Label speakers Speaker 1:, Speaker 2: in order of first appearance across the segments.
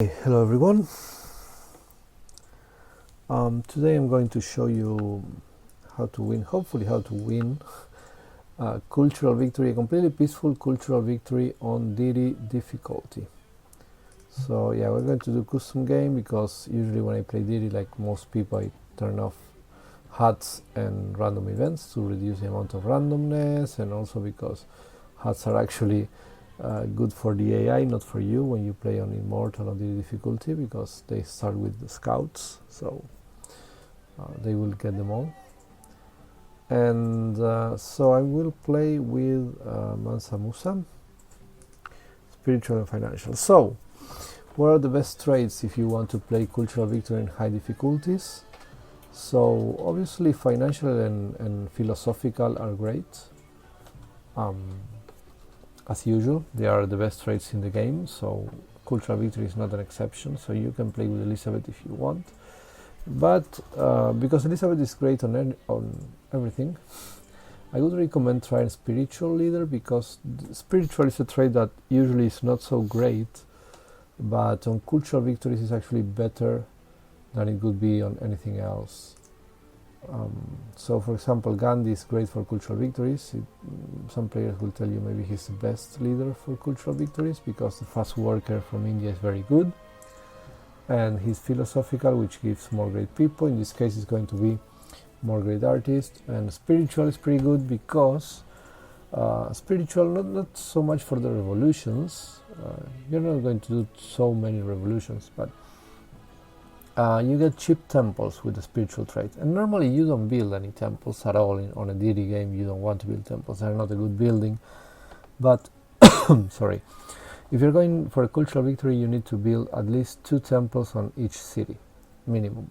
Speaker 1: Hello everyone. Today I'm going to show you how to win, hopefully how to win a cultural victory, a completely peaceful cultural victory on Deity difficulty. So yeah, we're going to do custom game because usually when I play Deity, like most people, I turn off HUDs and random events to reduce the amount of randomness, and also because HUDs are actually good for the AI, not for you when you play on Immortal or the difficulty, because they start with the scouts, so they will get them all. And so I will play with Mansa Munsa, spiritual and financial. So, what are the best trades if you want to play cultural victory in high difficulties? So obviously financial and philosophical are great. As usual, they are the best trades in the game, so cultural victory is not an exception, so you can play with Elizabeth if you want. But because Elizabeth is great on everything, I would recommend trying spiritual leader, because spiritual is a trade that usually is not so great, but on cultural victories is actually better than it would be on anything else. So for example, Gandhi is great for cultural victories. Some players will tell you maybe he's the best leader for cultural victories because the fast worker from India is very good, and he's philosophical, which gives more great people. In this case it's going to be more great artist. And spiritual is pretty good because spiritual not so much for the revolutions. You're not going to do so many revolutions, but you get cheap temples with the spiritual trait, and normally you don't build any temples at all on a deity game. You don't want to build temples, they're not a good building. But sorry, if you're going for a cultural victory, you need to build at least 2 temples on each city minimum.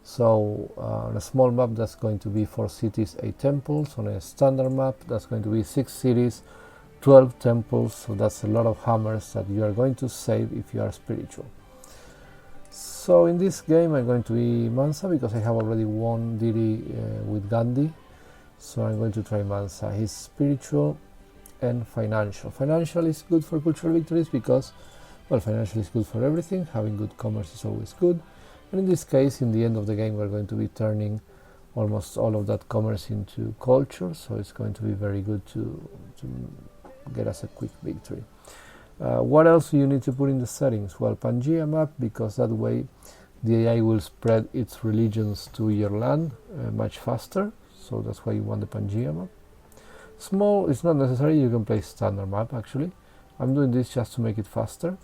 Speaker 1: So on a small map that's going to be 4 cities, 8 temples. On a standard map that's going to be 6 cities, 12 temples. So that's a lot of hammers that you are going to save if you are spiritual. So in this game I'm going to be Mansa because I have already won Deity with Gandhi, so I'm going to try Mansa. He's spiritual and financial. Financial is good for cultural victories because, well, financial is good for everything. Having good commerce is always good, and in this case, in the end of the game, we're going to be turning almost all of that commerce into culture, so it's going to be very good to get us a quick victory. What else do you need to put in the settings? Well, Pangea map, because that way the AI will spread its religions to your land much faster, so that's why you want the Pangea map. Small is not necessary, you can play standard map actually. I'm doing this just to make it faster.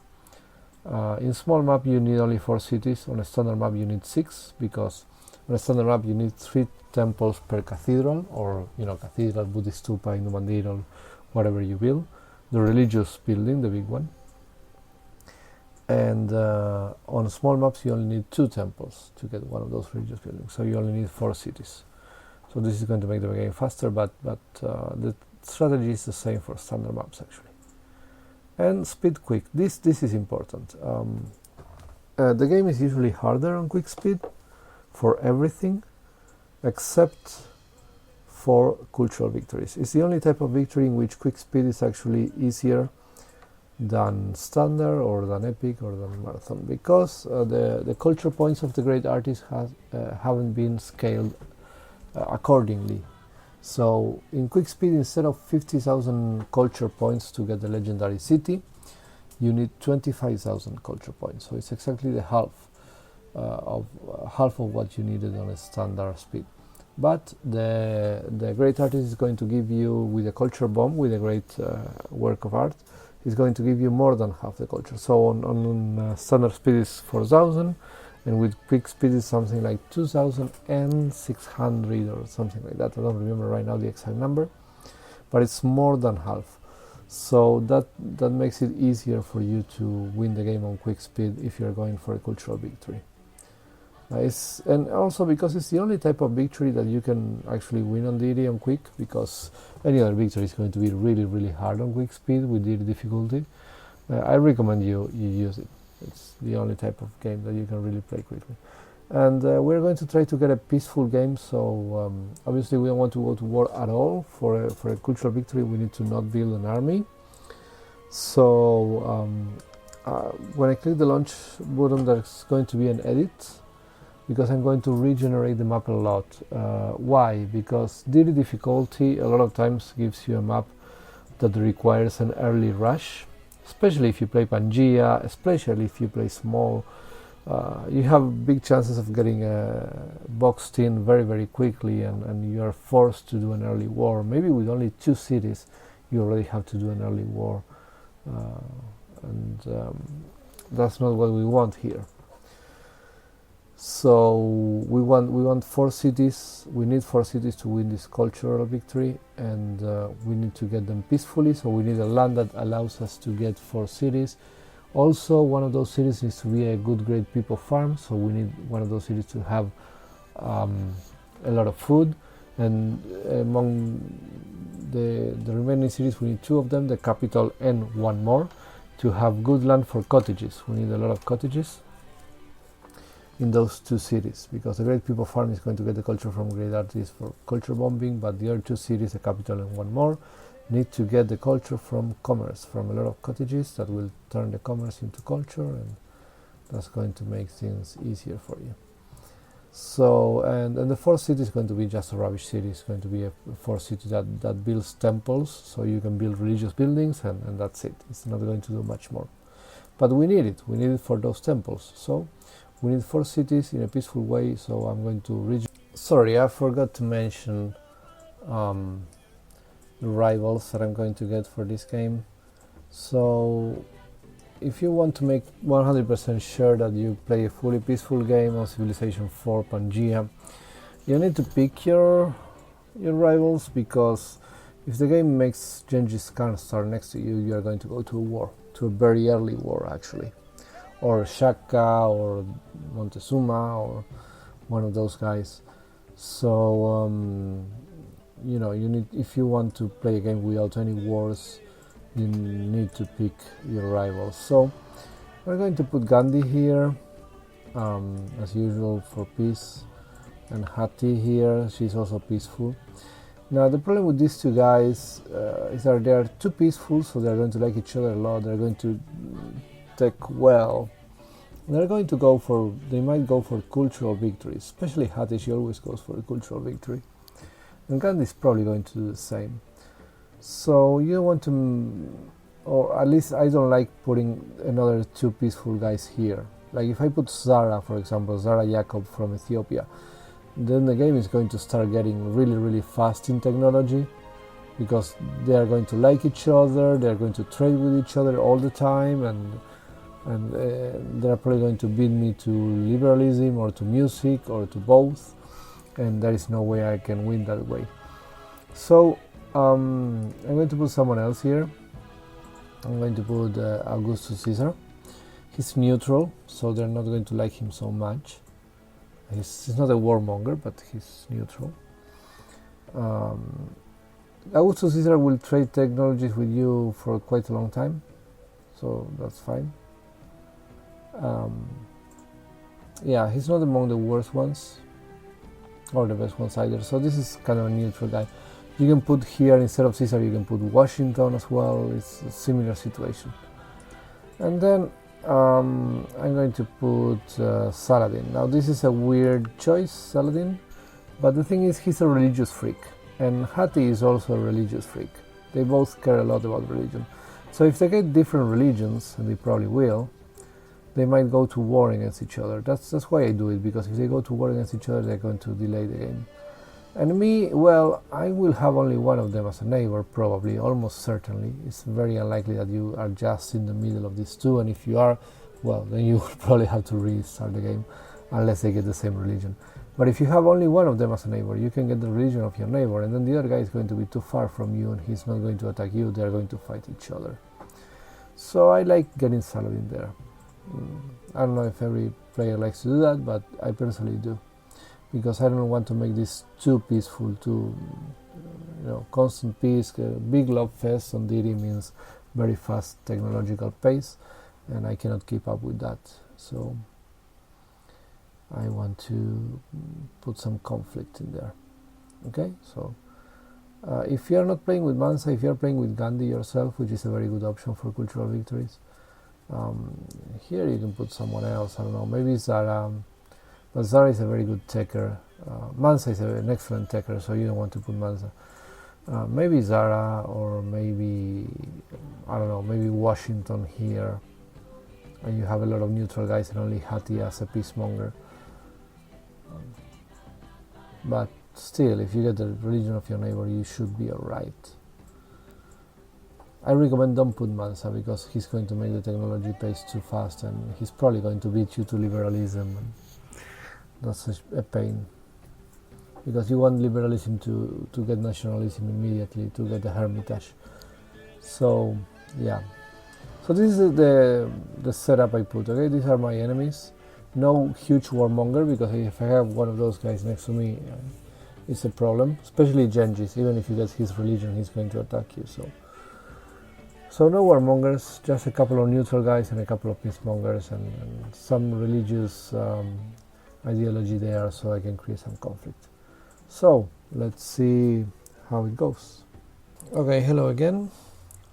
Speaker 1: In small map you need only 4 cities, on a standard map you need 6, because on a standard map you need 3 temples per cathedral, or cathedral, Buddhist stupa, Hindu mandir, whatever you build. The religious building, the big one. And on small maps you only need 2 temples to get one of those religious buildings, so you only need 4 cities. So this is going to make the game faster, but the strategy is the same for standard maps actually. And speed quick, this is important. The game is usually harder on quick speed for everything except for cultural victories. It's the only type of victory in which quick speed is actually easier than standard or than epic or than marathon, because the culture points of the great artists haven't been scaled accordingly. So in quick speed, instead of 50,000 culture points to get the legendary city, you need 25,000 culture points. So it's exactly the half of what you needed on a standard speed. But the great artist is going to give you, with a culture bomb, with a great work of art, is going to give you more than half the culture. So on standard speed is 4,000, and with quick speed is something like 2,600 or something like that. I don't remember right now the exact number, but it's more than half. So that makes it easier for you to win the game on quick speed if you're going for a cultural victory. And also because it's the only type of victory that you can actually win on Deity on quick, because any other victory is going to be really, really hard on quick speed with Deity difficulty. I recommend you use it. It's the only type of game that you can really play quickly. And we're going to try to get a peaceful game, so obviously we don't want to go to war at all. For a cultural victory we need to not build an army. So when I click the launch button, there's going to be an edit, because I'm going to regenerate the map a lot. Why? Because Deity difficulty a lot of times gives you a map that requires an early rush, especially if you play Pangea, especially if you play small. You have big chances of getting boxed in very, very quickly, and you are forced to do an early war. Maybe with only 2 cities, you already have to do an early war, and that's not what we want here. So we want 4 cities. We need 4 cities to win this cultural victory, and we need to get them peacefully. So we need a land that allows us to get 4 cities. Also, one of those cities needs to be a good, great people farm. So we need one of those cities to have a lot of food. And among the remaining cities, we need 2 of them, the capital and 1 more, to have good land for cottages. We need a lot of cottages in those 2 cities, because the Great People Farm is going to get the culture from great artists for culture bombing, but the other 2 cities, the capital and 1 more, need to get the culture from commerce, from a lot of cottages that will turn the commerce into culture, and that's going to make things easier for you. So, and the 4th city is going to be just a rubbish city. It's going to be a 4th city that builds temples, so you can build religious buildings, and that's it. It's not going to do much more. But we need it. We need it for those temples. So we need 4 cities in a peaceful way, so I'm going to Sorry, I forgot to mention the rivals that I'm going to get for this game. So if you want to make 100% sure that you play a fully peaceful game on Civilization IV Pangea, you need to pick your rivals, because if the game makes Genghis Khan start next to you, you are going to go to a war, to a very early war actually. Or Shaka or Montezuma or one of those guys. So you know, you need, if you want to play a game without any wars, you need to pick your rivals. So we're going to put Gandhi here, as usual, for peace, and Hati here. She's also peaceful. Now the problem with these 2 guys is that they are too peaceful, so they're going to like each other a lot. They're going to take well. They're going to go for, they might go for cultural victories, especially Hati. She always goes for a cultural victory, and Gandhi is probably going to do the same. So you want to, or at least I don't like putting another 2 peaceful guys here. Like if I put Zara, for example, Zara Jacob from Ethiopia, then the game is going to start getting really, really fast in technology, because they are going to like each other, they are going to trade with each other all the time, and they're probably going to beat me to liberalism or to music or to both, and there is no way I can win that way. So I'm going to put someone else here. I'm going to put Augustus Caesar. He's neutral, so they're not going to like him so much. He's not a warmonger, but he's neutral. Augustus Caesar will trade technologies with you for quite a long time, so that's fine. Yeah, he's not among the worst ones or the best ones either, so this is kind of a neutral guy. You can put here, instead of Caesar, you can put Washington as well. It's a similar situation. And then I'm going to put Saladin. Now this is a weird choice, Saladin, but the thing is, he's a religious freak, and Hati is also a religious freak. They both care a lot about religion. So if they get different religions, and they probably will, they might go to war against each other. That's why I do it, because if they go to war against each other, they're going to delay the game. And me, well, I will have only one of them as a neighbor, probably, almost certainly. It's very unlikely that you are just in the middle of these 2, and if you are, well, then you will probably have to restart the game, unless they get the same religion. But if you have only one of them as a neighbor, you can get the religion of your neighbor, and then the other guy is going to be too far from you, and he's not going to attack you. They're going to fight each other. So I like getting Saladin there. I don't know if every player likes to do that, but I personally do, because I don't want to make this too peaceful, too, constant peace. Big love fest on Deity means very fast technological pace, and I cannot keep up with that. So I want to put some conflict in there. Okay, so if you are not playing with Mansa, if you are playing with Gandhi yourself, which is a very good option for cultural victories, Here you can put someone else, I don't know, maybe Zara, but Zara is a very good taker. Mansa is an excellent taker, so you don't want to put Mansa. Maybe Zara, or maybe, I don't know, maybe Washington here, and you have a lot of neutral guys and only Hati as a peacemonger. But still, if you get the religion of your neighbor, you should be alright. I recommend don't put Mansa, because he's going to make the technology pace too fast, and he's probably going to beat you to liberalism, and that's a pain. Because you want liberalism to get nationalism immediately, to get the Hermitage. So, yeah. So this is the setup I put, okay? These are my enemies. No huge warmonger, because if I have one of those guys next to me, it's a problem. Especially Genghis, even if you get his religion, he's going to attack you, So no warmongers, just a couple of neutral guys and a couple of peacemongers, and some religious ideology there, so I can create some conflict. So let's see how it goes. Okay, hello again.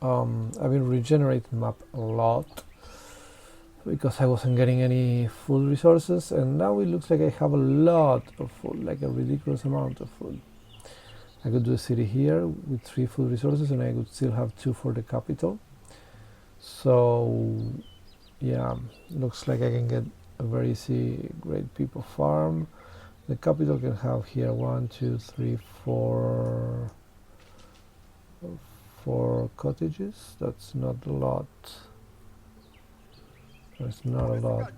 Speaker 1: I've been regenerating the map a lot because I wasn't getting any food resources, and now it looks like I have a lot of food, like a ridiculous amount of food. I could do a city here with 3 food resources, and I would still have 2 for the capital. So yeah, looks like I can get a very easy great people farm. The capital can have here 1, 2, 3, 4 cottages. That's not a lot. That's not a lot.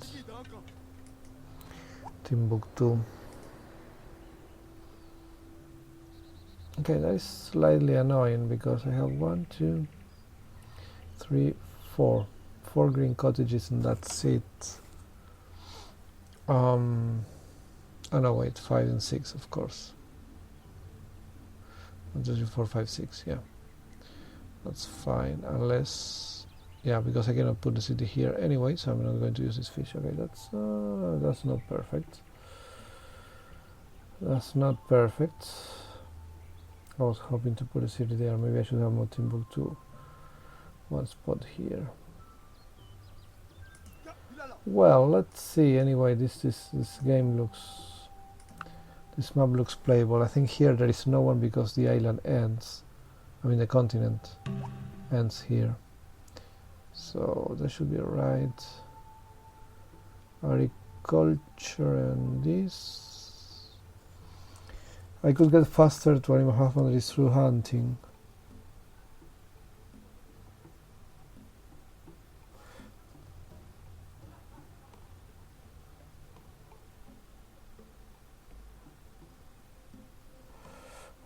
Speaker 1: Timbuktu. Okay, that is slightly annoying, because I have 1, 2, 3, 4 green cottages, and that's it. Oh no, wait, 5 and 6, of course. 1, 2, 3, 4, 5, 6, yeah. That's fine, unless, yeah, because I cannot put the city here anyway, so I'm not going to use this fish. Okay, that's not perfect. That's not perfect. I was hoping to put a city there. Maybe I should have more Timbuktu. One spot here. Well, let's see. Anyway, this game looks, this map looks playable. I think here there is no one, because the island ends. I mean, the continent ends here. So that should be alright. Agriculture and this. I could get faster to animal husbandry through hunting.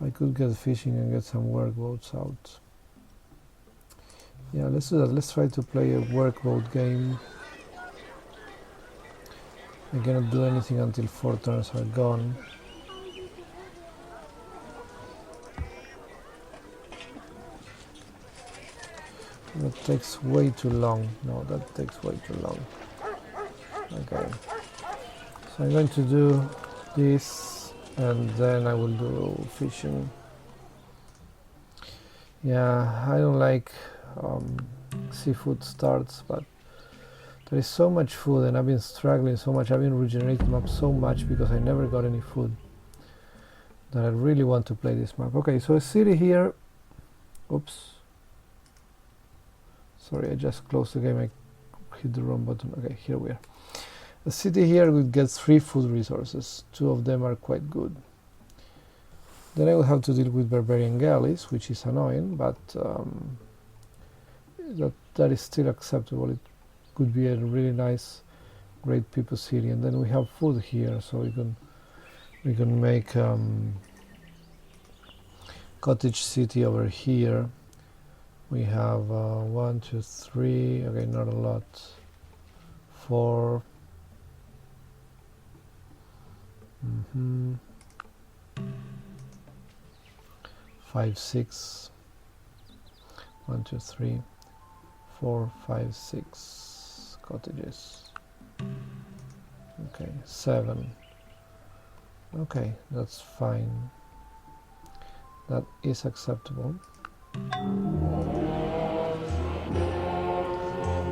Speaker 1: I could get fishing and get some workboats out. Yeah, let's do that. Let's try to play a workboat game. I cannot do anything until 4 turns are gone. That takes way too long. No, that takes way too long. Okay. So I'm going to do this, and then I will do fishing. Yeah, I don't like seafood starts, but there is so much food, and I've been struggling so much. I've been regenerating map so much because I never got any food, that I really want to play this map. Okay, so a city here. Oops. Sorry, I just closed the game. I hit the wrong button. Okay, here we are. A city here would get 3 food resources. 2 of them are quite good. Then I will have to deal with barbarian galleys, which is annoying, but that is still acceptable. It could be a really nice, great people city. And then we have food here, so we can make cottage city over here. We have 1, 2, 3. Okay, not a lot. 4. 5, 6. 1, 2, 3, 4, 5, 6 cottages. Okay, 7. Okay, that's fine. That is acceptable.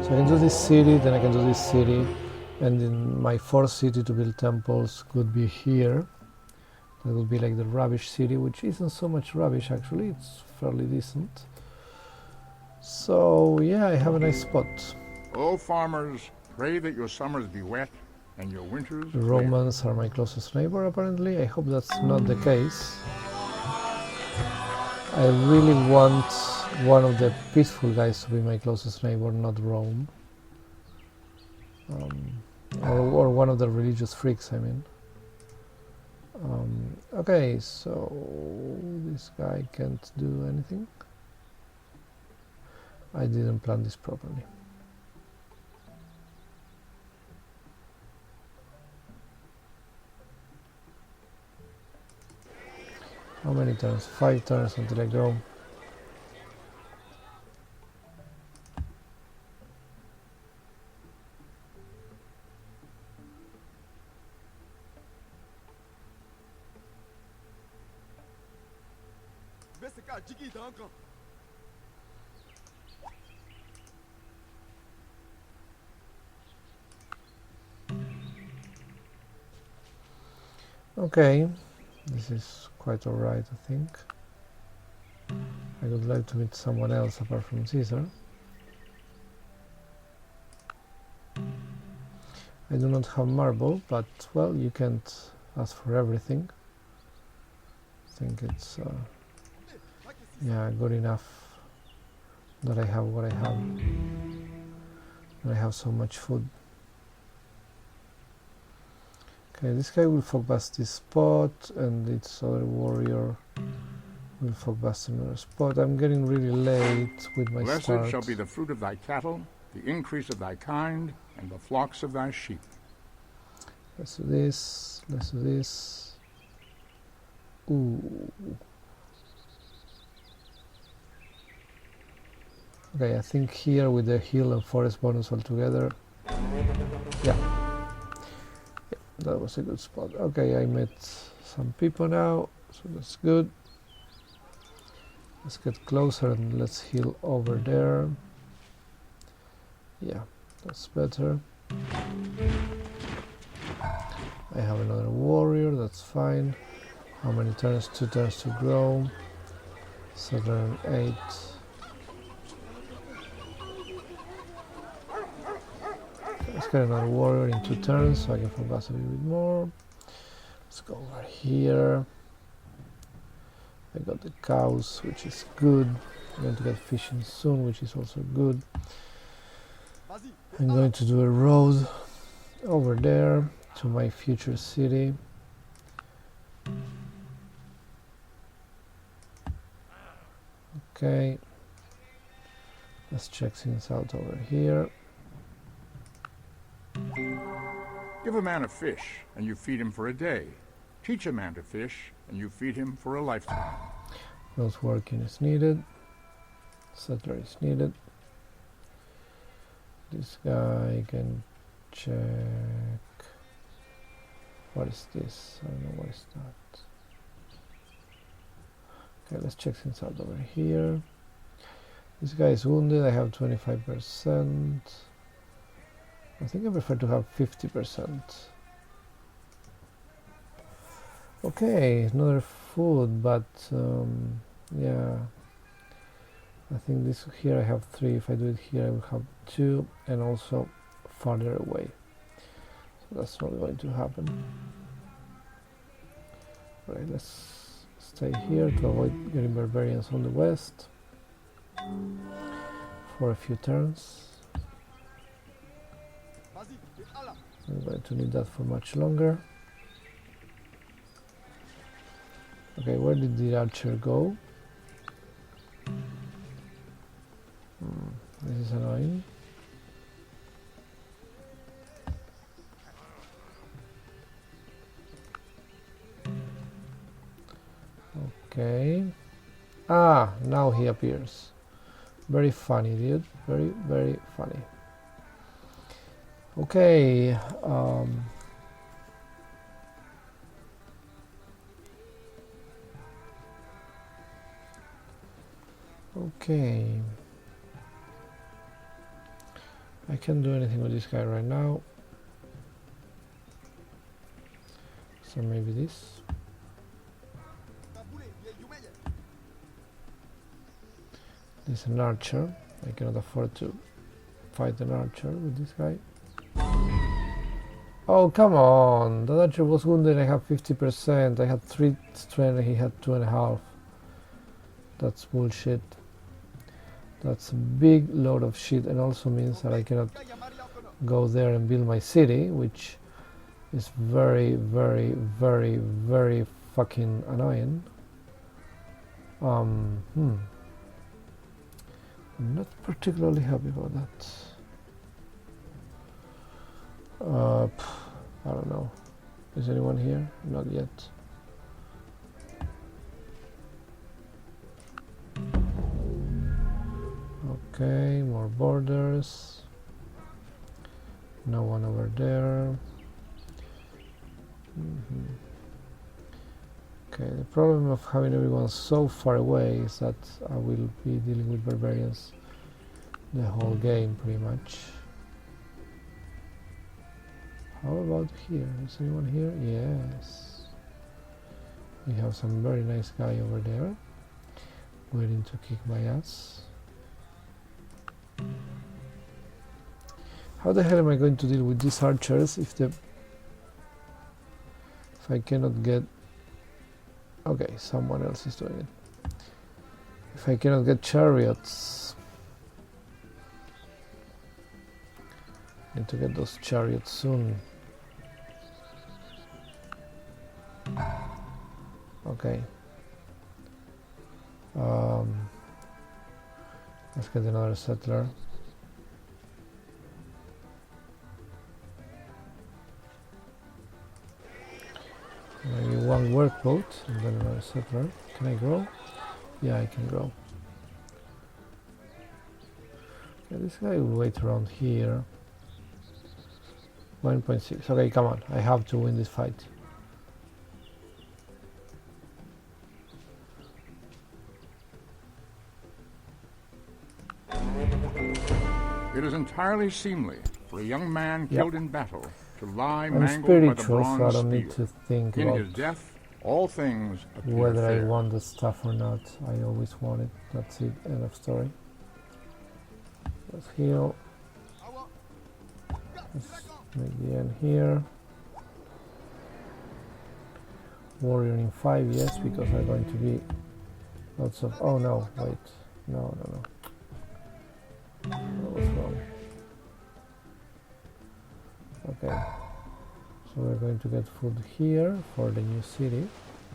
Speaker 1: So I can do this city, then I can do this city, and in my fourth city to build temples could be here. That would be like the rubbish city, which isn't so much rubbish actually, it's fairly decent. So yeah, I have a nice spot.
Speaker 2: Oh, farmers, pray that your summers be wet and your winters
Speaker 1: The Romans are my closest neighbor apparently. I hope that's not the case. I really want one of the peaceful guys to be my closest neighbor, not Rome. Or one of the religious freaks, I mean. Okay, so this guy can't do anything. I didn't plan this properly. How many turns? 5 turns until I grow. Okay, this is quite alright, I think. I would like to meet someone else apart from Caesar. I do not have marble, but well, you can't ask for everything. I think it's yeah, good enough that I have what I have. That I have so much food. Okay, this guy will focus this spot, and its other warrior will focus another spot. I'm getting really late with my
Speaker 2: Blessed
Speaker 1: start.
Speaker 2: shall be the fruit of thy cattle, the increase of thy kind, and the flocks of thy sheep.
Speaker 1: Let's do this. Let's do this. Ooh. Okay, I think here with the hill and forest bonus all together. Yeah, that was a good spot. Okay, I met some people now, so that's good. Let's get closer and let's heal over there. Yeah, that's better. I have another warrior, that's fine. How many turns? 2 turns to grow. 7, 8. Let's get another warrior in 2 turns so I can focus a little bit more. Let's go over here. I got the cows, which is good. I'm going to get fishing soon, which is also good. I'm going to do a road over there to my future city. Okay. Let's check things out over here.
Speaker 2: Give a man a fish, and you feed him for a day. Teach a man to fish, and you feed him for a lifetime.
Speaker 1: Those working is needed. Settler is needed. This guy can check. What is this? I don't know what is that. Okay, let's check things out over here. This guy is wounded. I have 25%. I think I prefer to have 50%. Okay, another food, but yeah, I think this here I have 3. If I do it here I will have 2, and also farther away, so that's not going to happen. Right, let's stay here to avoid getting barbarians on the west for a few turns. I'm going to need that for much longer. Okay, where did the archer go? This is annoying. Okay. Ah, now he appears. Very funny, dude. Very, very funny. Okay. Okay. I can't do anything with this guy right now. So maybe this. This is an archer. I cannot afford to fight an archer with this guy. Oh, come on! That archer was wounded, I have 50%. I had 3 strength, he had 2.5. That's bullshit. That's a big load of shit, and also means that I cannot go there and build my city, which is very, very, very, very fucking annoying. I'm not particularly happy about that. I don't know. Is anyone here? Not yet. Okay, more borders. No one over there. Okay, the problem of having everyone so far away is that I will be dealing with barbarians the whole game pretty much. How about here? Is anyone here? Yes. We have some very nice guy over there waiting to kick my ass. How the hell am I going to deal with these archers if I cannot get... Okay, someone else is doing it. If I cannot get chariots, I need to get those chariots soon. Okay. Let's get another settler. Maybe one workboat and then another settler. Can I grow? Yeah, I can grow. Okay, this guy will wait around here. 1.6. Okay, come on. I have to win this fight.
Speaker 2: It is entirely seemly for a young man killed in battle to lie
Speaker 1: I'm
Speaker 2: mangled by the
Speaker 1: spiritual, so I
Speaker 2: bronze
Speaker 1: don't need
Speaker 2: spear.
Speaker 1: to think
Speaker 2: In
Speaker 1: about
Speaker 2: his death, all things appear
Speaker 1: whether I
Speaker 2: fair.
Speaker 1: want the stuff or not. I always want it. That's it. End of story. Let's heal. Let's make the end here. Warrior in 5, yes, because I'm going to be lots of... Oh no, wait. No. That was wrong. Okay. So we're going to get food here for the new city.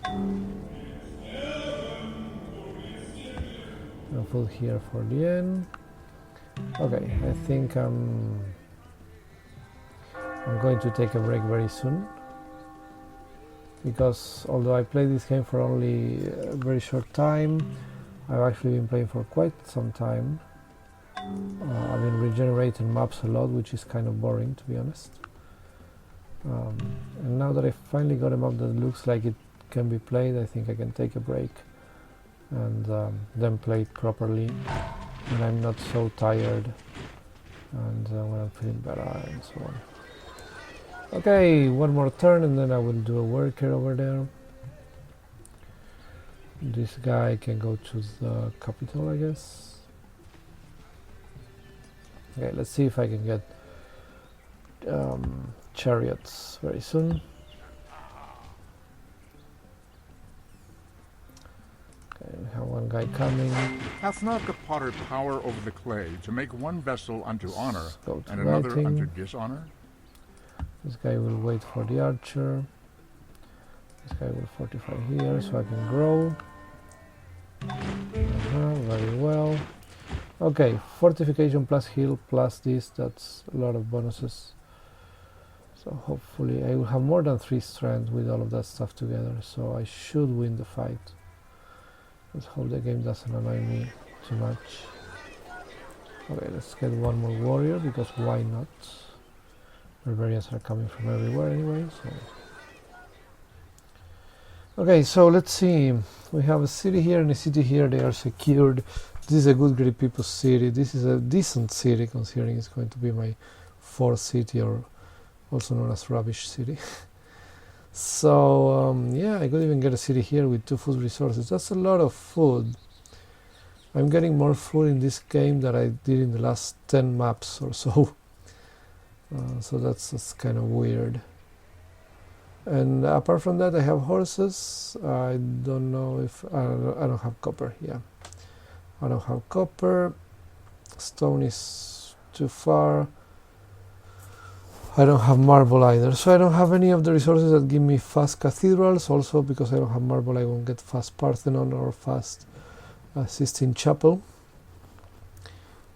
Speaker 1: And food here for the end. Okay, I think I'm going to take a break very soon, because although I played this game for only a very short time, I've actually been playing for quite some time. I've been regenerating maps a lot, which is kind of boring, to be honest. And now that I finally got a map that looks like it can be played, I think I can take a break and then play it properly when I'm not so tired and when I'm feeling better and so on. Okay, one more turn and then I will do a worker over there. This guy can go to the capital, I guess. Okay, let's see if I can get chariots very soon. Okay, we have one guy coming.
Speaker 2: Hath not the potter power over the clay to make one vessel unto honor
Speaker 1: Go to
Speaker 2: and another
Speaker 1: writing.
Speaker 2: unto dishonor?
Speaker 1: This guy will wait for the archer. This guy will fortify here so I can grow. Very well. Okay, fortification plus heal plus this, that's a lot of bonuses. So hopefully I will have more than 3 strength with all of that stuff together, so I should win the fight. Let's hope the game doesn't annoy me too much. Okay, let's get one more warrior, because why not? Barbarians are coming from everywhere anyway, so... Okay, so let's see. We have a city here and a city here. They are secured. This is a good Greek people city. This is a decent city considering it's going to be my fourth city, or also known as rubbish city. So yeah, I could even get a city here with 2 food resources. That's a lot of food. I'm getting more food in this game than I did in the last 10 maps or so. So that's kind of weird. And apart from that, I have horses. I don't know if I don't have copper. Yeah, I don't have copper. Stone is too far. I don't have marble either, so I don't have any of the resources that give me fast cathedrals. Also, because I don't have marble, I won't get fast Parthenon or fast Sistine Chapel.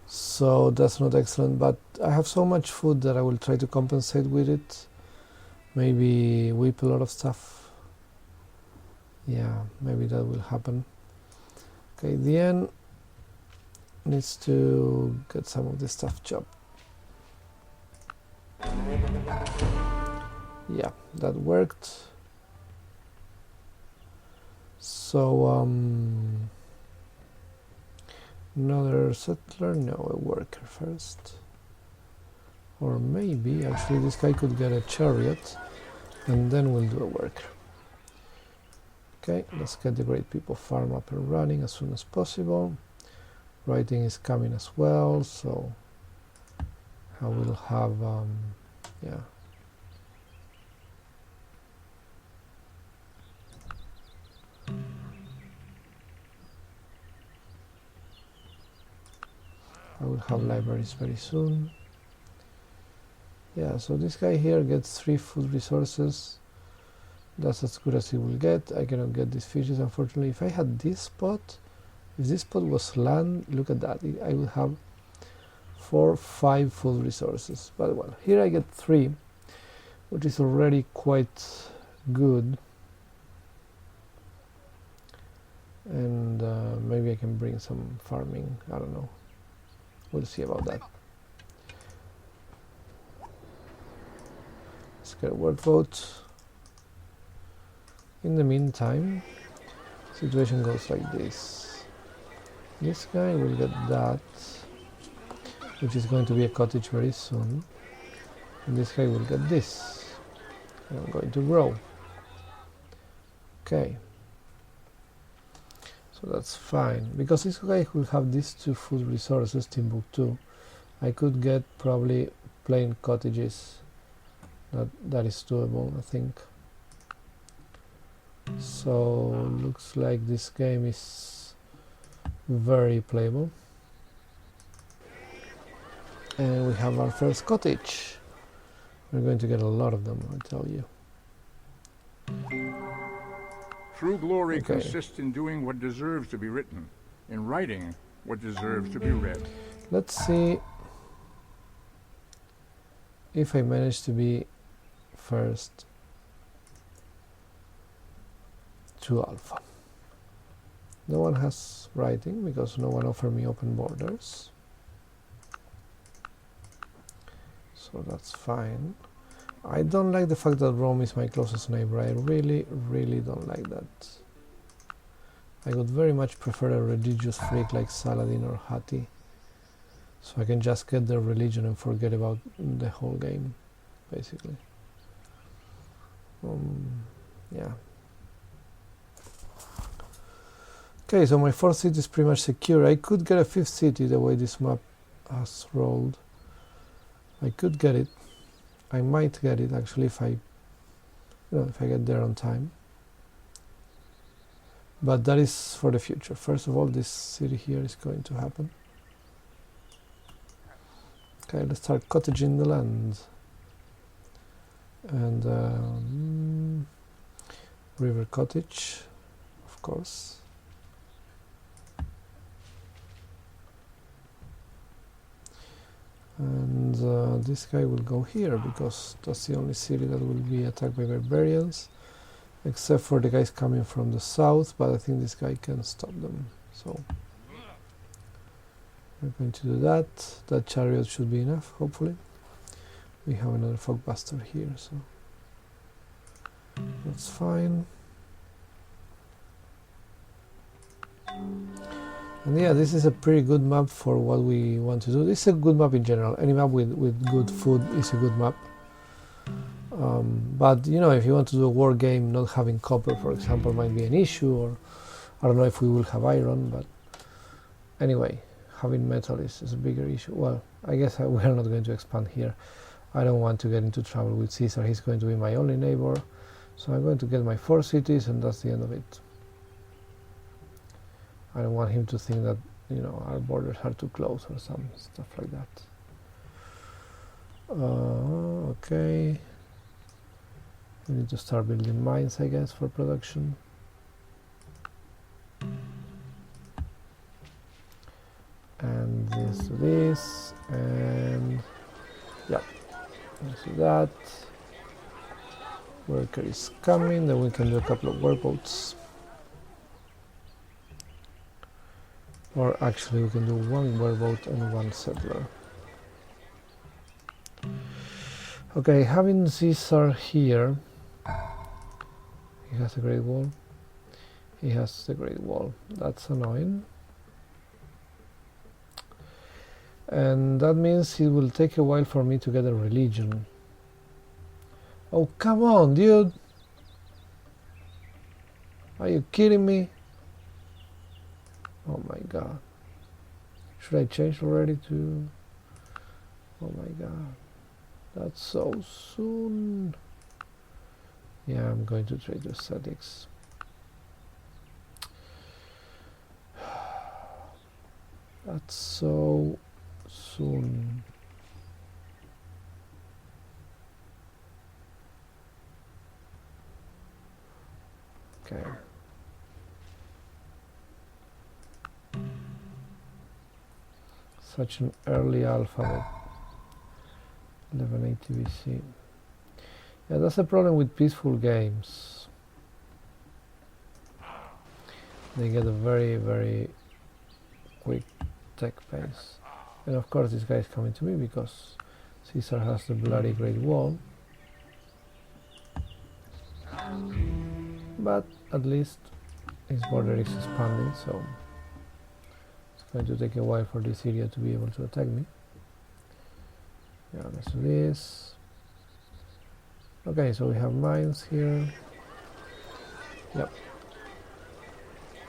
Speaker 1: So that's not excellent, but I have so much food that I will try to compensate with it. Maybe whip a lot of stuff. Yeah, maybe that will happen. Okay, the end needs to get some of this stuff chopped. Yeah, that worked. So another settler? No, a worker first. Or maybe actually this guy could get a chariot and then we'll do a worker. Okay, let's get the great people farm up and running as soon as possible. Writing is coming as well, so I will have yeah. I will have libraries very soon. Yeah, so this guy here gets 3 food resources. That's as good as he will get. I cannot get these fishes, unfortunately. If I had this spot, if this spot was land, look at that. I would have 4, 5 food resources. But well, here I get 3, which is already quite good. And maybe I can bring some farming. I don't know. We'll see about that. Let's get a word vote. In the meantime, situation goes like this. This guy will get that, which is going to be a cottage very soon. And this guy will get this. And I'm going to grow. Okay. So that's fine. Because this guy will have these 2 food resources, Timbuktu, I could get probably plain cottages. That is doable, I think. So looks like this game is very playable. And we have our first cottage. We're going to get a lot of them, I tell you.
Speaker 2: True glory consists in doing what deserves to be written, in writing what deserves to be read.
Speaker 1: Let's see if I manage to be first to alpha. No one has writing because no one offered me open borders. So that's fine. I don't like the fact that Rome is my closest neighbor. I really, really don't like that. I would very much prefer a religious freak like Saladin or Hatti, so I can just get their religion and forget about the whole game, basically. Yeah. Okay, so my 4th city is pretty much secure. I could get a 5th city the way this map has rolled. I could get it. I might get it actually if I get there on time. But that is for the future. First of all, this city here is going to happen. Okay, let's start cottaging the land. And river cottage, of course. And this guy will go here because that's the only city that will be attacked by barbarians, except for the guys coming from the south, but I think this guy can stop them, so we're going to do that. That chariot should be enough, hopefully. We have another fogbuster here, so that's fine. And yeah, this is a pretty good map for what we want to do. This is a good map in general. Any map with good food is a good map. But you know, if you want to do a war game, not having copper, for example, might be an issue, or I don't know if we will have iron, but anyway, having metal is a bigger issue. Well, I guess we are not going to expand here. I don't want to get into trouble with Caesar. He's going to be my only neighbor. So I'm going to get my 4 cities, and that's the end of it. I don't want him to think that, you know, our borders are too close or some stuff like that. Okay. We need to start building mines, I guess, for production. And this to this, and yeah, let's do that. Worker is coming, then we can do a couple of workboats. Or actually we can do 1 workboat and 1 settler. Okay, having Caesar here, he has a great wall. He has the Great Wall. That's annoying. And that means it will take a while for me to get a religion. Oh, come on, dude! Are you kidding me? Oh my god. Should I change already to... Oh my god. That's so soon. Yeah, I'm going to trade aesthetics. That's so soon. Okay. Such an early alphabet. 1180 BC. Yeah, that's the problem with peaceful games. They get a very, very quick tech pace. And of course this guy is coming to me because Caesar has the bloody Great Wall. But at least his border is expanding, so it's going to take a while for this area to be able to attack me. Yeah, let's do this. Okay, so we have mines here. Yep.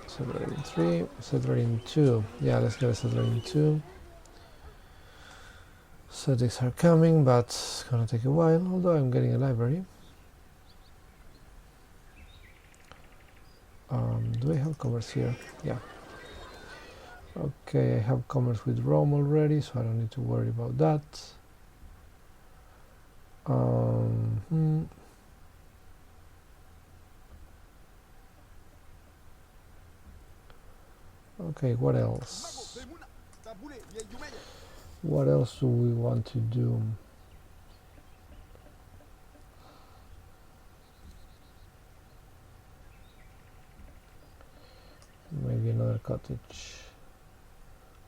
Speaker 1: Settler in 3, settler in 2. Yeah, let's get a settler in 2. Statics are coming, but it's gonna take a while, although I'm getting a library. Do I have commerce here? Yeah. Okay, I have commerce with Rome already, so I don't need to worry about that. Okay, what else? What else do we want to do? Maybe another cottage.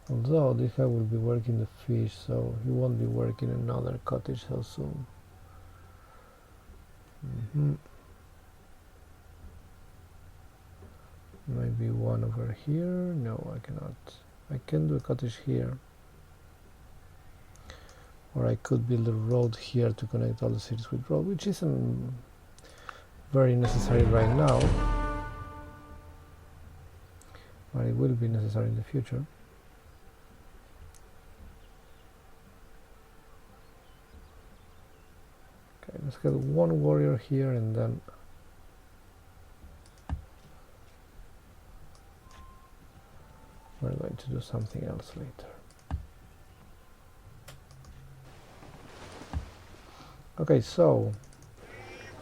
Speaker 1: Although this guy will be working the fish, so he won't be working another cottage so soon. Maybe one over here. No, I cannot. I can do a cottage here. Or I could build a road here to connect all the cities with road, which isn't very necessary right now. But it will be necessary in the future. Okay, let's get one warrior here and then we're going to do something else later. Okay, so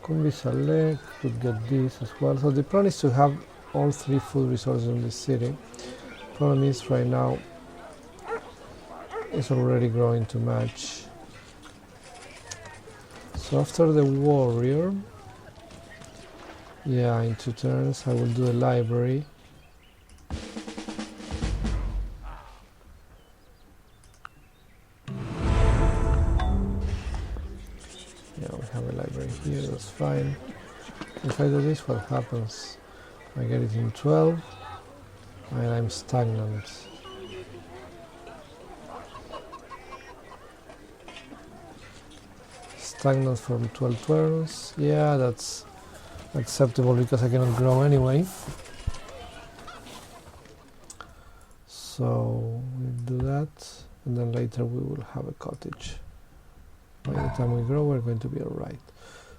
Speaker 1: Kumbi Saleh could get this as well. So the plan is to have all 3 food resources in this city. Problem is right now it's already growing too much. So after the warrior, yeah, in 2 turns I will do a library. Yeah, we have a library here, that's fine. If I do this, what happens? I get it in 12. And I'm stagnant. Stagnant for 12 turns. Yeah, that's acceptable because I cannot grow anyway. So we'll do that, and then later we will have a cottage. By the time we grow, we're going to be alright.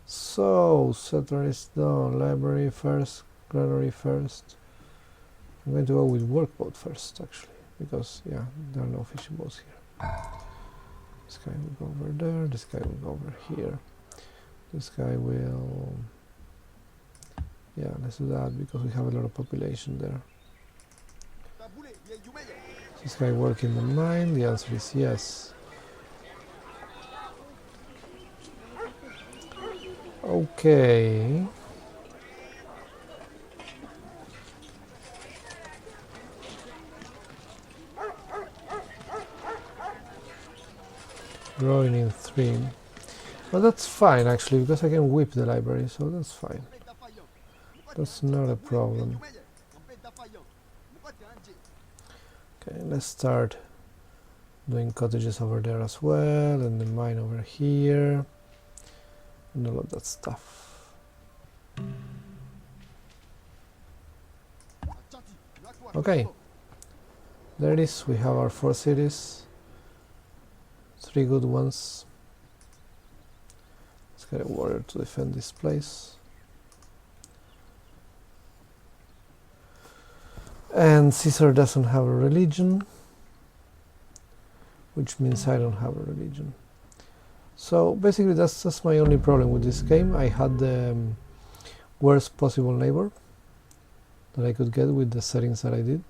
Speaker 1: So, settler is done. Library first, granary first. I'm going to go with workboat first, actually, because, yeah, there are no fishing boats here. This guy will go over there, this guy will go over here. This guy will... Yeah, let's do that, because we have a lot of population there. This guy work in the mine? The answer is yes. Okay. Growing in 3. Well, that's fine actually, because I can whip the library, so that's fine. That's not a problem. Okay, let's start doing cottages over there as well, and the mine over here, and all of that stuff. Okay, there it is. We have our 4 cities, 3 good ones. Let's get a warrior to defend this place. And Caesar doesn't have a religion, which means I don't have a religion. So basically that's my only problem with this game. I had the worst possible neighbor that I could get with the settings that I did.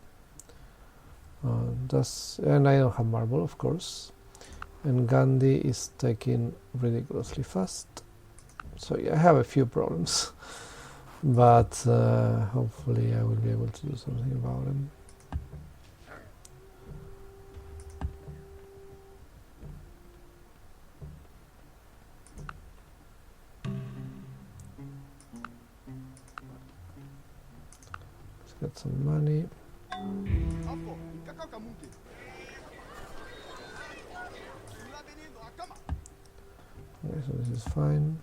Speaker 1: And I don't have marble, of course. And Gandhi is taking ridiculously fast. So yeah, I have a few problems. But hopefully I will be able to do something about them. Let's get some money. Okay, so this is fine.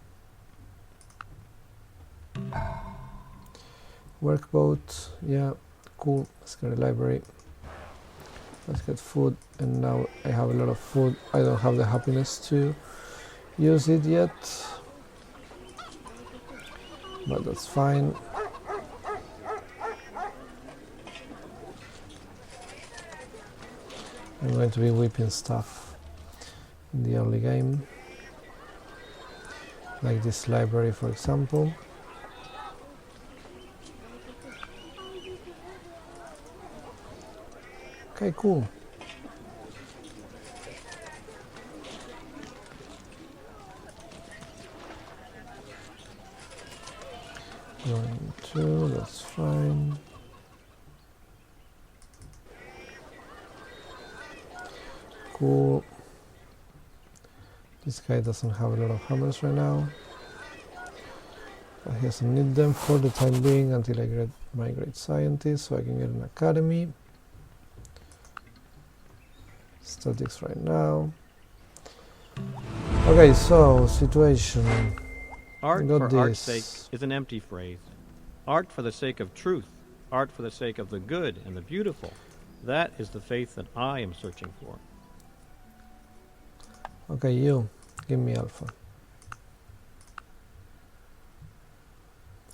Speaker 1: Workboat, yeah, cool. Let's get a library. Let's get food, and now I have a lot of food. I don't have the happiness to use it yet, but that's fine. I'm going to be whipping stuff in the early game, like this library, for example. Okay, cool. Going 2, that's fine. Cool. This guy doesn't have a lot of hammers right now, but he doesn't need them for the time being until I get my great scientist, so I can get an academy. Statics right now. Okay, so situation.
Speaker 3: Art for art's sake is an empty phrase. Art for the sake of truth. Art for the sake of the good and the beautiful. That is the faith that I am searching for.
Speaker 1: Okay, you. Give me alpha.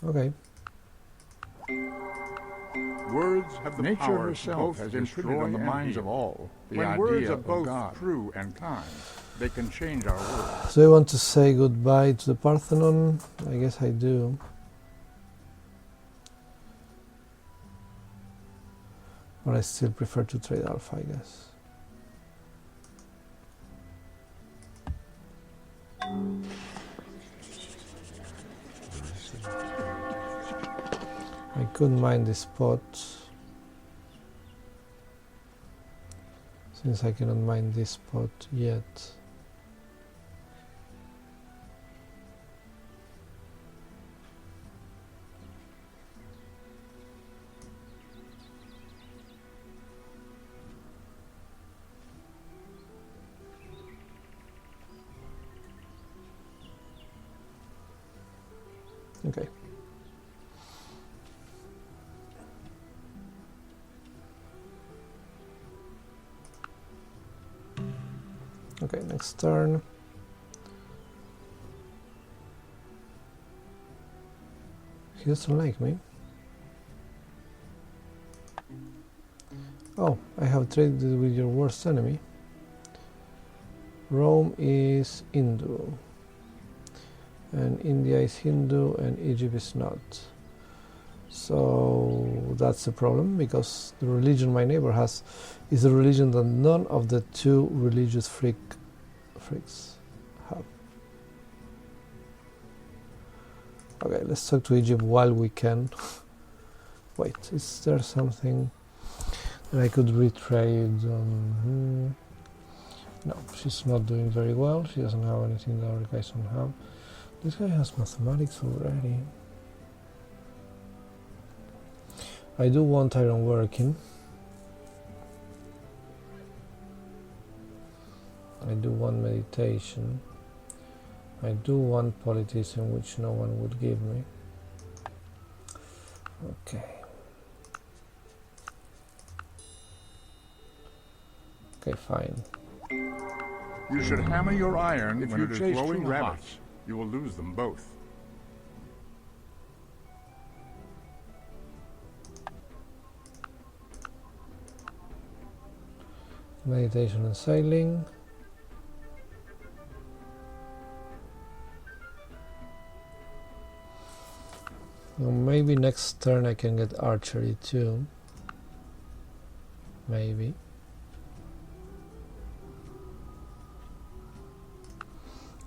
Speaker 1: Okay.
Speaker 2: Words have the
Speaker 4: Nature
Speaker 2: power
Speaker 4: herself
Speaker 2: to
Speaker 4: has
Speaker 2: both
Speaker 4: imprinted
Speaker 2: destroy
Speaker 4: on the
Speaker 2: and
Speaker 4: minds
Speaker 2: heal.
Speaker 4: of all the
Speaker 2: When
Speaker 4: idea
Speaker 2: words are
Speaker 4: of
Speaker 2: both
Speaker 4: God.
Speaker 2: true and kind, they can change our world.
Speaker 1: So I want to say goodbye to the Parthenon. I guess I do. But I still prefer to trade alpha, I guess. I couldn't mine this spot since I cannot mine this spot yet. Okay. Okay, next turn. He doesn't like me. Oh, I have traded with your worst enemy. Rome is Hindu, and India is Hindu, and Egypt is not. So that's the problem, because the religion my neighbor has is a religion that none of the two religious freaks have. Okay, let's talk to Egypt while we can. Wait, is there something that I could retrade? No, she's not doing very well. She doesn't have anything that other guys don't have. This guy has mathematics already. I do want iron working. I do want meditation. I do want politician, which no one would give me. Okay. Okay, fine.
Speaker 2: You should hammer your iron when it is glowing hot. You will lose them both.
Speaker 1: Meditation and sailing. Well, maybe next turn I can get archery too. Maybe.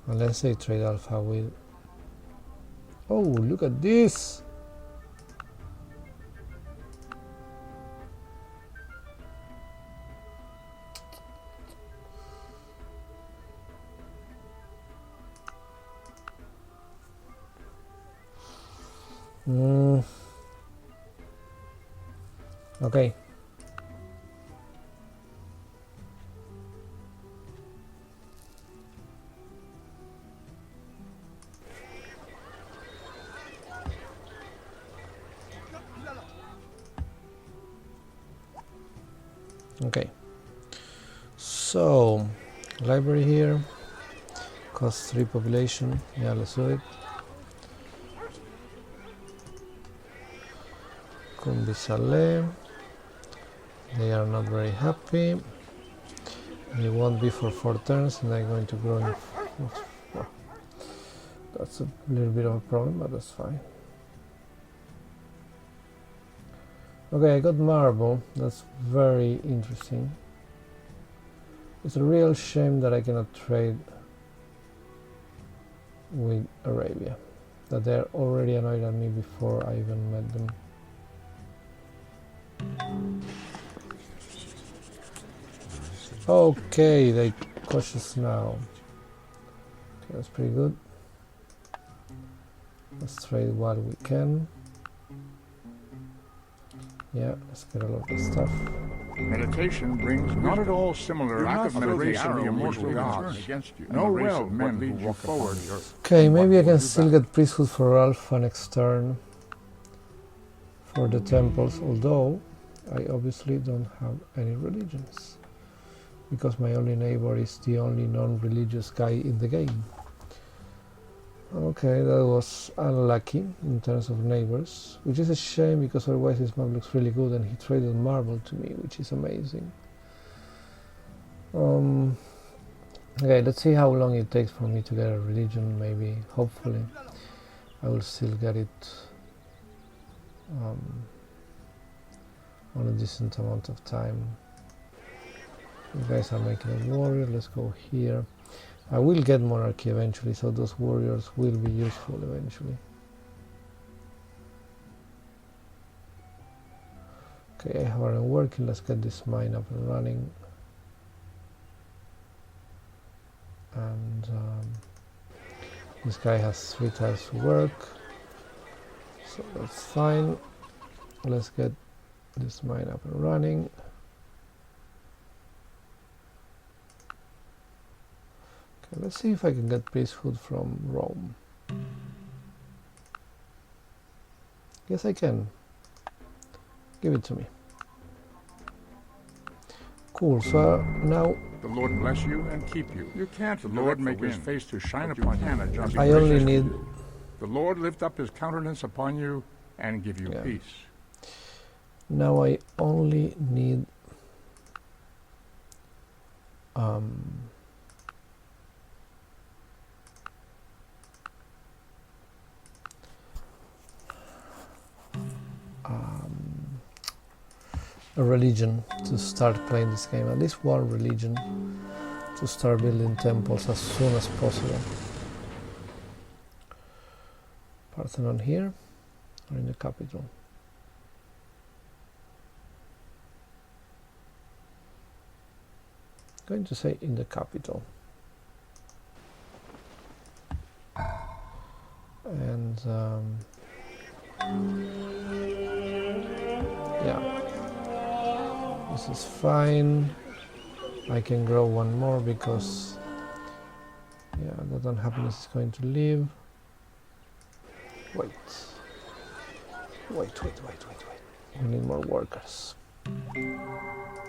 Speaker 1: Unless I trade alpha with... Oh, look at this! Okay. Okay. So, library here. Cost 3 population. Yeah, let's do it. Kumbi Saleh. They are not very happy. They won't be for 4 turns, and they're going to grow in... Well, that's a little bit of a problem, but that's fine. Okay, I got marble. That's very interesting. It's a real shame that I cannot trade with Arabia. That they're already annoyed at me before I even met them. Okay, they cautious now. Okay, that's pretty good. Let's trade what we can. Yeah, let's get a lot of stuff.
Speaker 2: Meditation brings not at all similar lack of meditation the immortal gods against you. Know well men who walk forward.
Speaker 1: Okay, maybe I can still get priesthood for Alpha next turn for the temples, although I obviously don't have any religions, because my only neighbor is the only non-religious guy in the game. Okay, that was unlucky in terms of neighbors, which is a shame, because otherwise this map looks really good, and he traded marble to me, which is amazing. Okay, let's see how long it takes for me to get a religion. Maybe, hopefully, I will still get it on a decent amount of time. You guys are making a warrior. Let's go here. I will get monarchy eventually, so those warriors will be useful eventually. Okay, I have iron working. Let's get this mine up and running. And this guy has 3 tiles to work, so that's fine. Let's get this mine up and running. Okay, let's see if I can get priesthood from Rome. Yes, I can. Give it to me. Cool, so now...
Speaker 2: The Lord bless you and keep you. You can't the Lord make his face to shine upon you and just
Speaker 1: I only need...
Speaker 2: The Lord lift up his countenance upon you and give you peace.
Speaker 1: Now I only need... a religion to start playing this game, at least one religion to start building temples as soon as possible. Parthenon here or in the capital? I'm going to say in the capital. And yeah. This is fine. I can grow one more because that unhappiness is going to leave. Wait. We need more workers.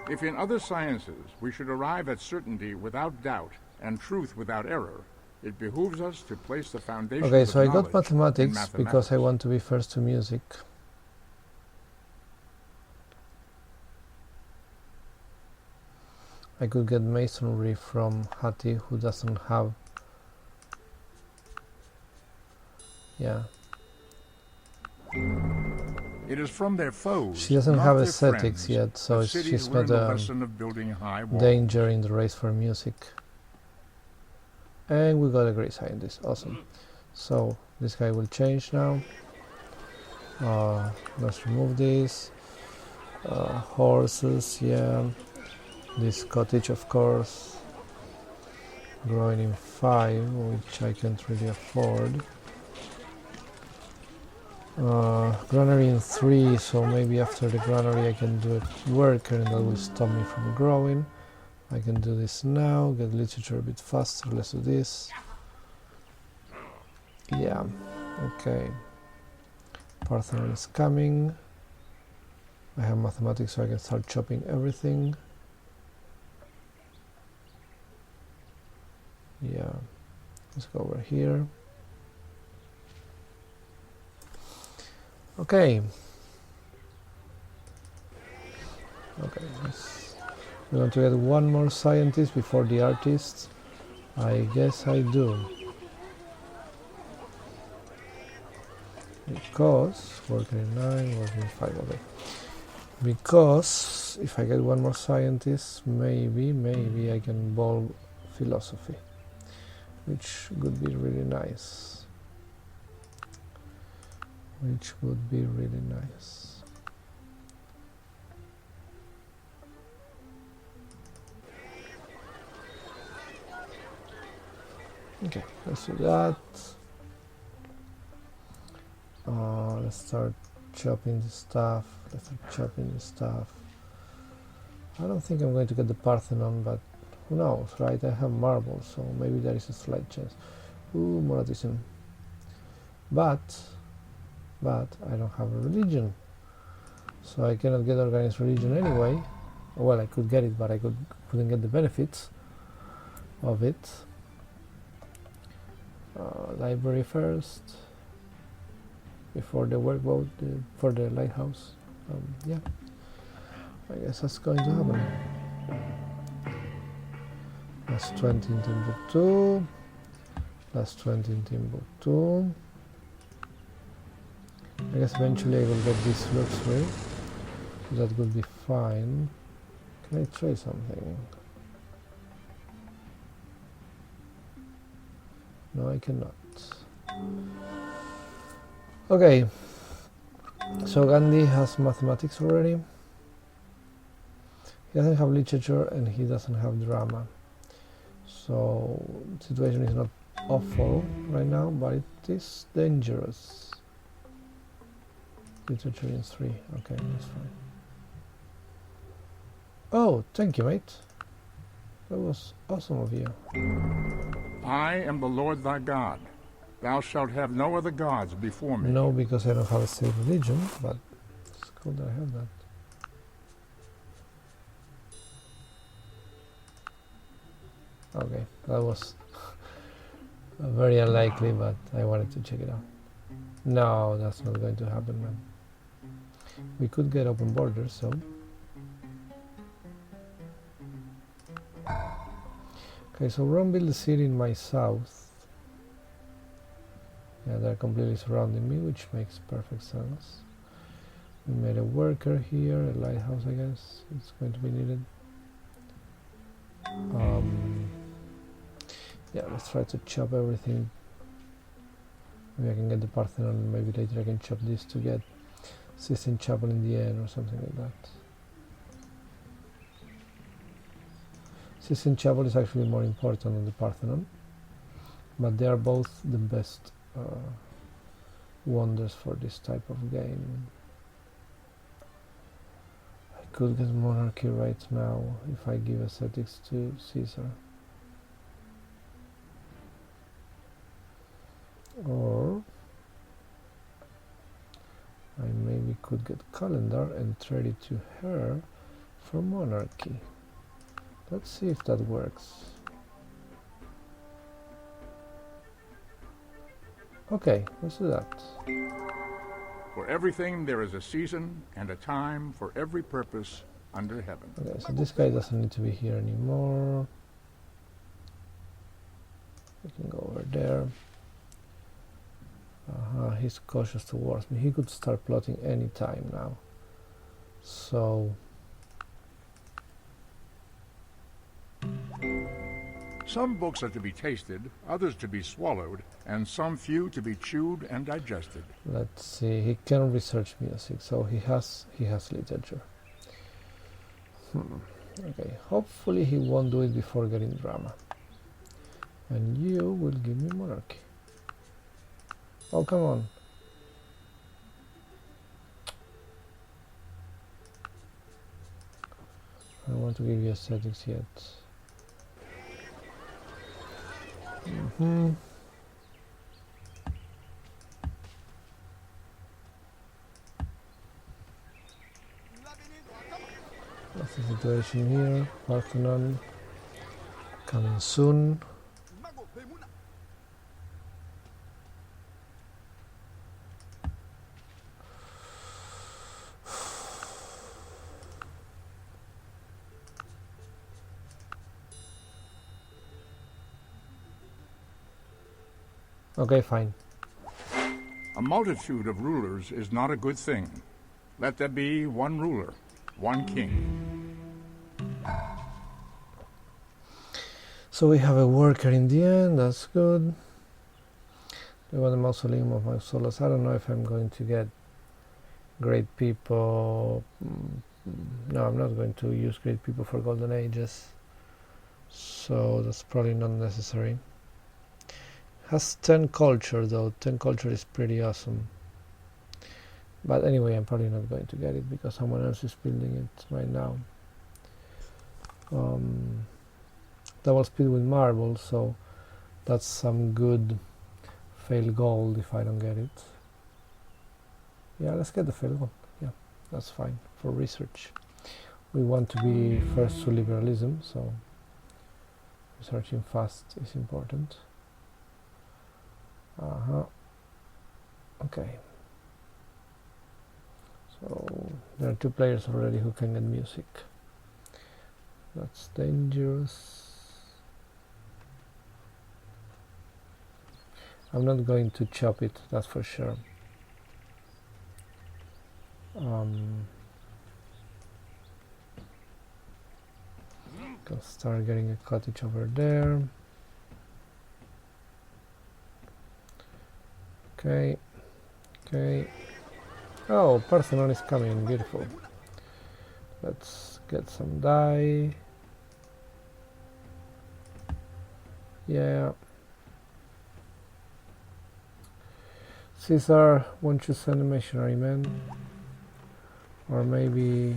Speaker 2: If in other sciences we should arrive at certainty without doubt and truth without error, it behooves us to place the foundation of knowledge.
Speaker 1: Okay, so I got mathematics because I want to be first to music. I could get masonry from Hattie, who doesn't have... Yeah.
Speaker 2: It is from their foes.
Speaker 1: She doesn't have aesthetics yet, so she's not a danger in the race for music. And we got a great scientist, awesome. So this guy will change now. Let's remove this. Horses, yeah. This cottage, of course, growing in 5, which I can't really afford. Granary in 3, so maybe after the granary I can do a worker and that will stop me from growing. I can do this now, get literature a bit faster, let's do this. Yeah, okay. Parthenon is coming. I have mathematics, so I can start chopping everything. Yeah, let's go over here. Okay. We want to get one more scientist before the artist. I guess I do. Because working in 9, working in 5, okay. Because if I get one more scientist, maybe I can bulb philosophy, which would be really nice. Okay, let's do that. Let's start chopping the stuff. I don't think I'm going to get the Parthenon, but who knows, right? I have marble, so maybe there is a slight chance. Ooh, Moratism. But I don't have a religion, so I cannot get organized religion anyway. Well, I could get it, but I couldn't get the benefits of it. Library first, before the workboat, for the lighthouse. Yeah, I guess that's going to happen. Plus 20 in Timbuktu, plus 20 in Timbuktu. I guess eventually I will get this luxury. That would be fine. Can I try something? No, I cannot. Okay. So Gandhi has mathematics already. He doesn't have literature and he doesn't have drama. So the situation is not awful right now, but it is dangerous. Literature in 3. Okay, that's fine. Oh, thank you, mate. That was awesome of you.
Speaker 2: I am the Lord thy God. Thou shalt have no other gods before me.
Speaker 1: No, because I don't have a state religion, but it's cool that I have that. Okay, that was very unlikely, but I wanted to check it out. No, that's not going to happen, man. We could get open borders, so... Okay, so Rome built a city in my south. Yeah, they're completely surrounding me, which makes perfect sense. We made a worker here, a lighthouse, I guess. It's going to be needed. Yeah, let's try to chop everything. Maybe I can get the Parthenon, maybe later I can chop this to get Sistine Chapel in the end or something like that. Sistine Chapel is actually more important than the Parthenon, but they are both the best wonders for this type of game. I could get monarchy right now if I give ascetics to Caesar. Or I maybe could get calendar and trade it to her for monarchy. Let's see if that works. Okay, let's do that.
Speaker 2: For everything there is a season and a time for every purpose under heaven.
Speaker 1: Okay, so this guy doesn't need to be here anymore. We can go over there. He's cautious towards me. He could start plotting any time now. So...
Speaker 2: Some books are to be tasted, others to be swallowed, and some few to be chewed and digested.
Speaker 1: Let's see, he can research music, so he has literature. Okay, hopefully he won't do it before getting drama. And you will give me monarchy. Oh, come on. I don't want to give you aesthetics yet. What's the situation here? Parthenon coming soon. Okay, fine.
Speaker 2: A multitude of rulers is not a good thing. Let there be one ruler, one king.
Speaker 1: So we have a worker in the end, that's good. We want the mausoleum of Mausolus. I don't know if I'm going to get great people. No, I'm not going to use great people for golden ages. So that's probably not necessary. Has 10 culture though. 10 culture is pretty awesome. But anyway, I'm probably not going to get it because someone else is building it right now. Double speed with marble, so that's some good fail gold if I don't get it. Yeah, let's get the fail gold. Yeah, that's fine for research. We want to be first to liberalism, so researching fast is important. Okay. So there are 2 players already who can get music. That's dangerous. I'm not going to chop it, that's for sure. Can start getting a cottage over there. Okay, okay. Oh, Parthenon is coming, beautiful. Let's get some dye. Yeah. Caesar, won't you send a missionary man? Or maybe,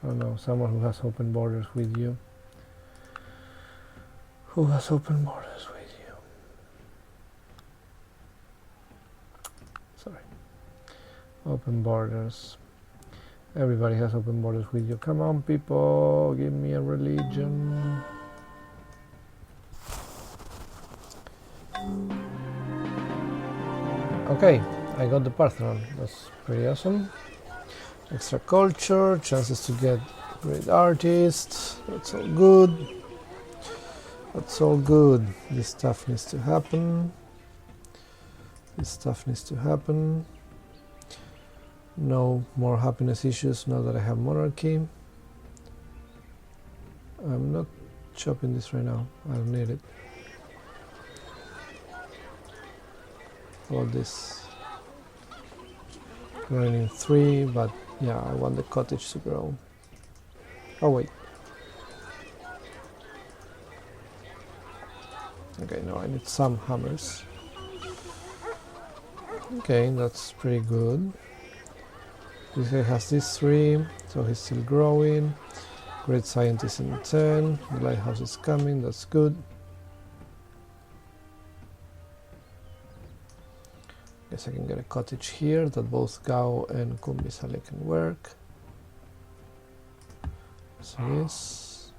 Speaker 1: I don't know, someone who has open borders with you. Who has open borders with you? Sorry. Open borders. Everybody has open borders with you. Come on, people, give me a religion. Okay, I got the Parthenon. That's pretty awesome. Extra culture, chances to get great artists. That's all good. That's all good. This stuff needs to happen. This stuff needs to happen. No more happiness issues now that I have monarchy. I'm not chopping this right now. I don't need it. How about this? Growing in 3, but yeah, I want the cottage to grow. Oh wait. Okay, no, I need some hammers. Okay, that's pretty good. This guy has these 3, so he's still growing. Great scientist in 10. The lighthouse is coming, that's good. Guess I can get a cottage here that both Gao and Kumbisale can work. So this.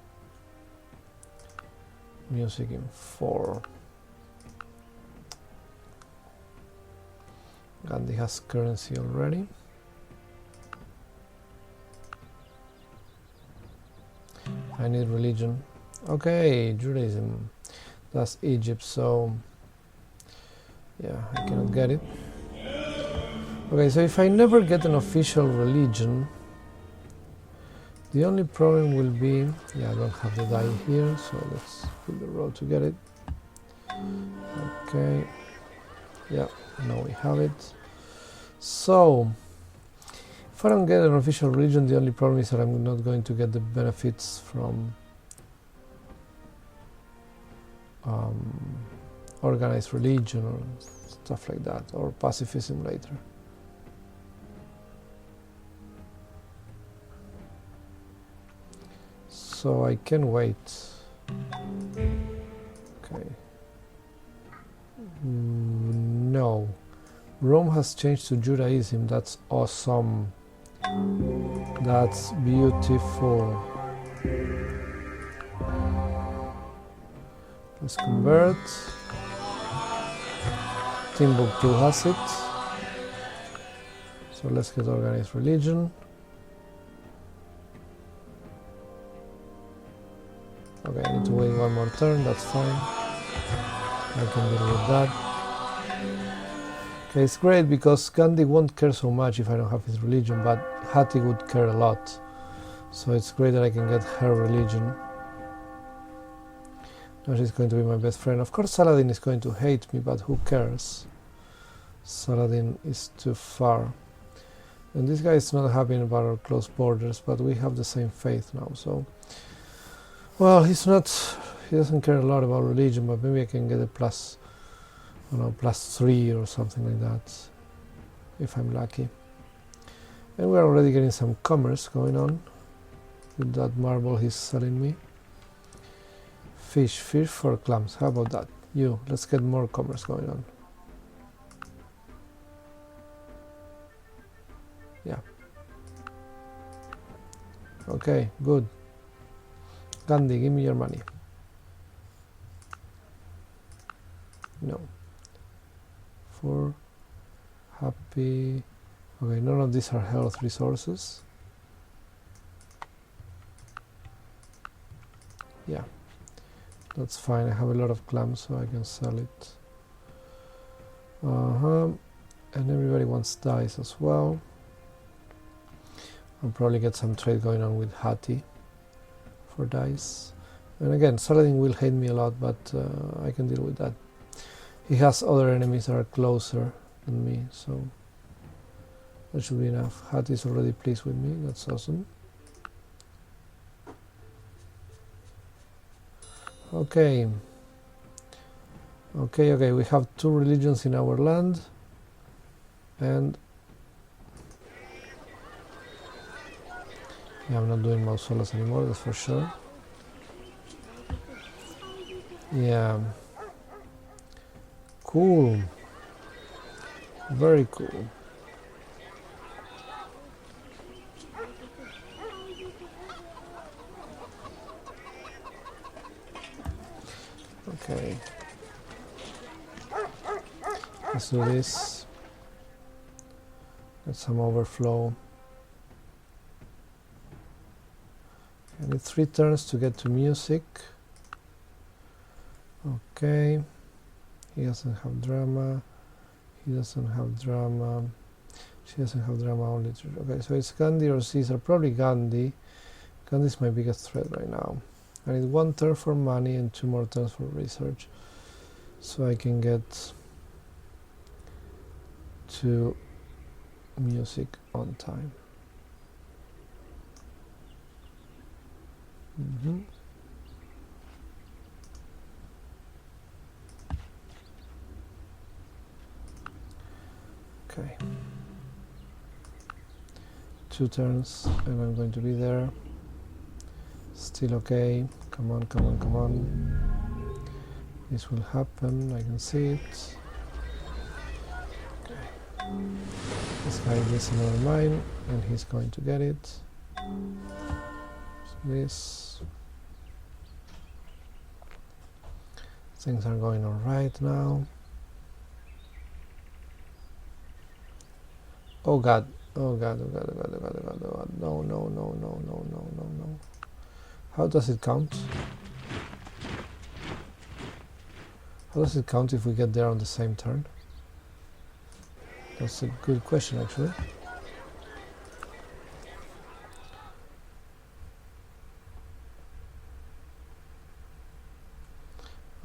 Speaker 1: Music in 4. Gandhi has currency already. I need religion. Okay, Judaism. That's Egypt, so yeah, I cannot get it. Okay, so if I never get an official religion, the only problem will be, yeah, I don't have the die here, so let's put the road to get it. Okay, yeah, now we have it. So, if I don't get an official religion, the only problem is that I'm not going to get the benefits from organized religion or stuff like that, or pacifism later. So I can wait. Okay. No. Rome has changed to Judaism. That's awesome. That's beautiful. Let's convert. Timbuktu has it. So let's get organized religion. Okay, I need to wait one more turn, that's fine. I can deal with that. Okay, it's great because Gandhi won't care so much if I don't have his religion, but Hati would care a lot. So it's great that I can get her religion. Now she's going to be my best friend. Of course Saladin is going to hate me, but who cares? Saladin is too far. And this guy is not happy about our close borders, but we have the same faith now, so... Well, he doesn't care a lot about religion, but maybe I can get a plus, I don't know, +3 or something like that, if I'm lucky. And we're already getting some commerce going on with that marble he's selling me. Fish for clams, how about that? Let's get more commerce going on. Yeah. Okay, good. Gandhi, give me your money. No. For happy. Okay, none of these are health resources. Yeah, that's fine. I have a lot of clams, so I can sell it. And everybody wants dice as well. I'll probably get some trade going on with Hati for dice. And again, Saladin will hate me a lot, but I can deal with that. He has other enemies that are closer than me, so that should be enough. Hati is already pleased with me, that's awesome. Okay, we have 2 religions in our land, and yeah, I'm not doing mausoleums anymore, that's for sure. Yeah, cool. Very cool. Okay. Let's do this. Get some overflow. I need 3 turns to get to music. Okay. He doesn't have drama. He doesn't have drama. She doesn't have drama, only literature. Okay, so it's Gandhi or Caesar. Probably Gandhi. Gandhi is my biggest threat right now. I need 1 turn for money and 2 more turns for research, so I can get to music on time. Okay. 2 turns and I'm going to be there. Still okay. Come on, come on, come on. This will happen. I can see it. Okay. This guy gets another mine and he's going to get it. So this. Things are going all right now. Oh God. Oh God, oh God, oh God, oh God, oh God, oh God. No, no, no, no, no, no, no, no. How does it count? How does it count if we get there on the same turn? That's a good question, actually.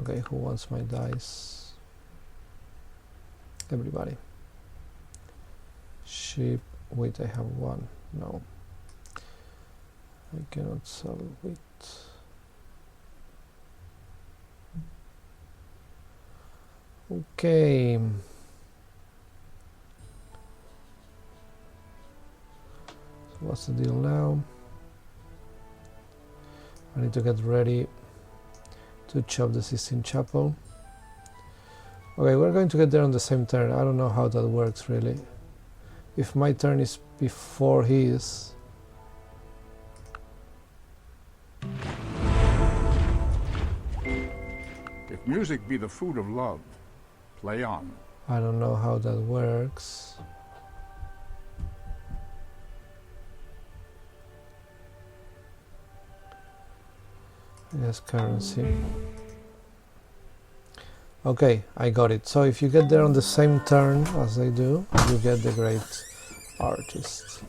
Speaker 1: Okay, who wants my dice? Everybody. Sheep. Wait, I have 1. No. I cannot sell wheat. Okay. So what's the deal now? I need to get ready to chop the Sistine Chapel. Okay, we're going to get there on the same turn. I don't know how that works really. If my turn is before his.
Speaker 2: If music be the food of love, play on.
Speaker 1: I don't know how that works. I guess currency. Okay, I got it. So if you get there on the same turn as they do, you get the great artist.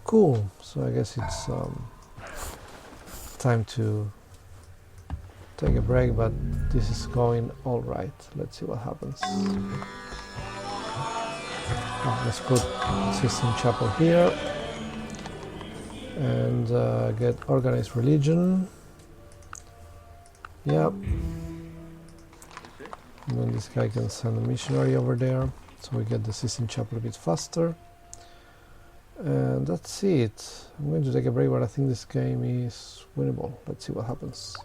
Speaker 1: Cool. So I guess it's time to take a break, but this is going all right. Let's see what happens. Let's put Sistine Chapel here and get organized religion. Yep. And then this guy can send a missionary over there, so we get the Sistine Chapel a bit faster. And that's it. I'm going to take a break, but I think this game is winnable. Let's see what happens.